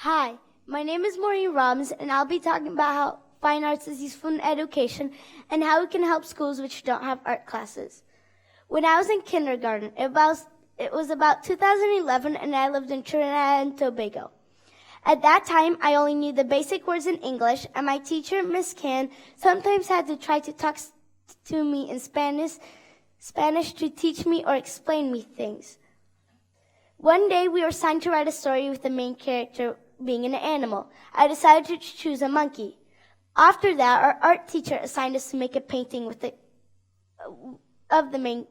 Hi, my name is Maureen Robijns, and I'll be talking about how fine arts is useful in education and how it can help schools which don't have art classes. When I was in kindergarten, it was about 2011, and I lived in Trinidad and Tobago. At that time, I only knew the basic words in English, and my teacher, Miss Can, sometimes had to try to talk to me in Spanish to teach me or explain me things. One day, we were assigned to write a story with the main character being an animal. I decided to choose a monkey. After that, our art teacher assigned us to make a painting of the main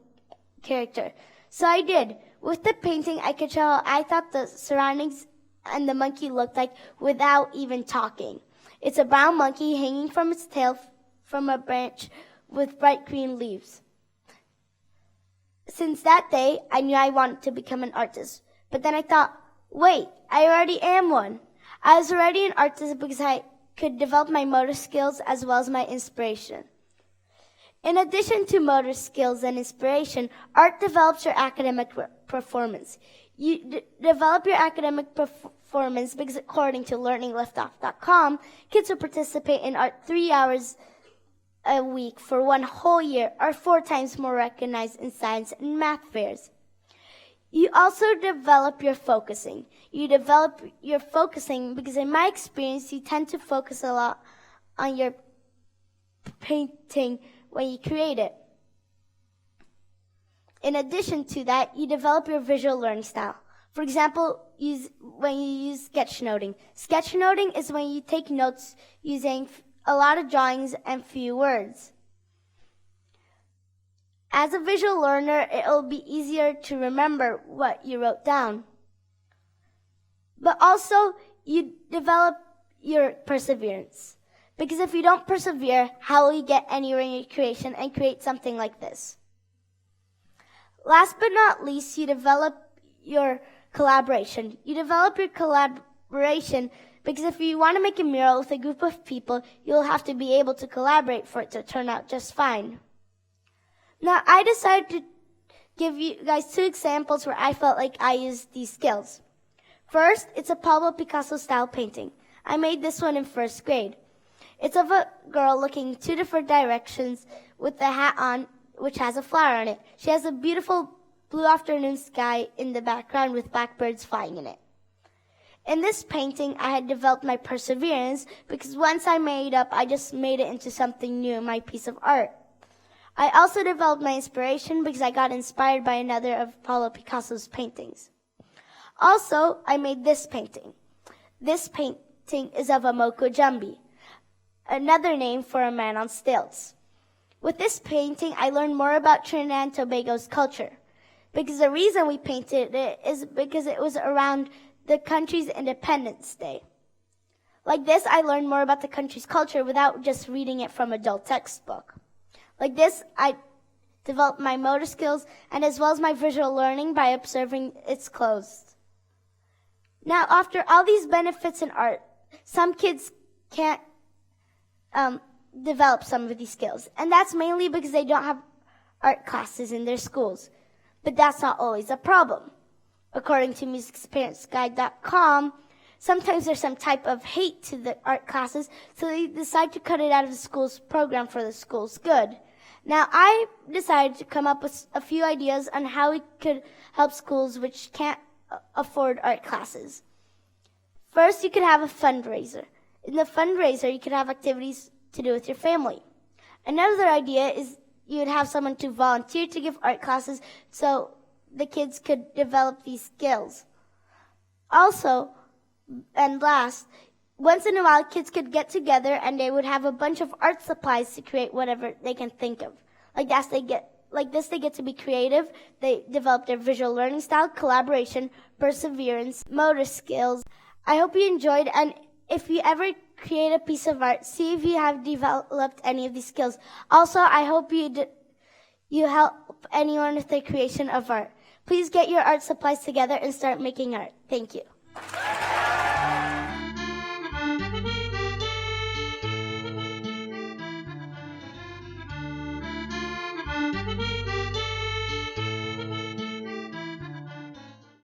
character. So I did. With the painting, I could show how I thought the surroundings and the monkey looked like without even talking. It's a brown monkey hanging from its tail from a branch with bright green leaves. Since that day, I knew I wanted to become an artist. But then I thought, wait, I already am one. I was already an artist because I could develop my motor skills as well as my inspiration. In addition to motor skills and inspiration, art develops your academic performance. You develop your academic performance because according to learningliftoff.com, kids who participate in art 3 hours a week for 1 whole year are 4 times more recognized in science and math fairs. You also develop your focusing. You develop your focusing because in my experience, you tend to focus a lot on your painting when you create it. In addition to that, you develop your visual learning style. For example, when you use sketchnoting. Sketchnoting is when you take notes using a lot of drawings and few words. As a visual learner, it will be easier to remember what you wrote down. But also, you develop your perseverance. Because if you don't persevere, how will you get anywhere in your creation and create something like this? Last but not least, you develop your collaboration. You develop your collaboration because if you want to make a mural with a group of people, you'll have to be able to collaborate for it to turn out just fine. Now, I decided to give you guys 2 examples where I felt like I used these skills. First, it's a Pablo Picasso style painting. I made this one in 1st grade. It's of a girl looking in 2 different directions with a hat on which has a flower on it. She has a beautiful blue afternoon sky in the background with blackbirds flying in it. In this painting, I had developed my perseverance because once I made it up, I just made it into something new, my piece of art. I also developed my inspiration because I got inspired by another of Pablo Picasso's paintings. Also, I made this painting. This painting is of a Moko Jambi, another name for a man on stilts. With this painting, I learned more about Trinidad and Tobago's culture. Because the reason we painted it is because it was around the country's Independence Day. Like this, I learned more about the country's culture without just reading it from a dull textbook. Like this, I developed my motor skills and as well as my visual learning by observing its clothes. Now, after all these benefits in art, some kids can't develop some of these skills. And that's mainly because they don't have art classes in their schools. But that's not always a problem. According to MusicXperienceGuide.com, sometimes there's some type of hate to the art classes, so they decide to cut it out of the school's program for the school's good. Now, I decided to come up with a few ideas on how we could help schools which can't afford art classes. First, you could have a fundraiser. In the fundraiser, you could have activities to do with your family. Another idea is you would have someone to volunteer to give art classes so the kids could develop these skills. Also, and last, once in a while, kids could get together and they would have a bunch of art supplies to create whatever they can think of. Like this, they get to be creative. They develop their visual learning style, collaboration, perseverance, motor skills. I hope you enjoyed, and if you ever create a piece of art, see if you have developed any of these skills. Also, I hope you help anyone with the creation of art. Please get your art supplies together and start making art. Thank you.